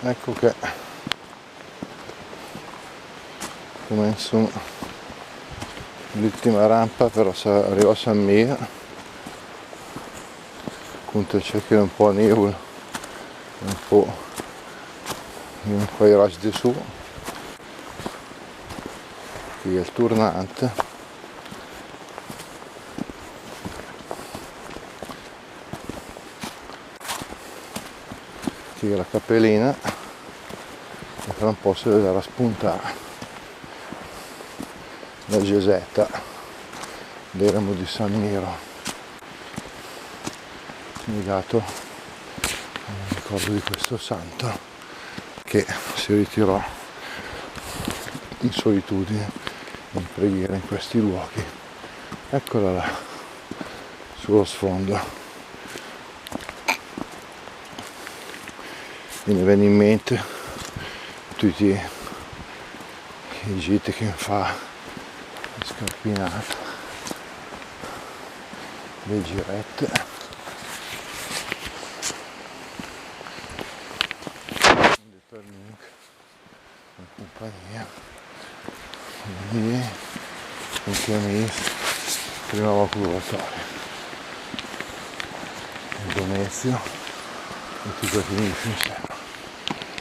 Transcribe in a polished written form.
Ecco che ho messo l'ultima rampa, però se arrivo a San Mia, appunto il cielo è un po' nuvolo, un po' in quei raggi di su, qui è il turnante, qui è la cappellina e fra un po' si vedrà spuntare la Gesetta d'Eremo di San Miro, legato al ricordo di questo santo che si ritirò in solitudine, in preghiera in questi luoghi. Eccola là, sullo sfondo. E mi viene in mente tutti i gite che fa le scarpinate, le girette. In compagnia di tutti amici, prima curvatoria, Indonezio, tutti questi amici insieme.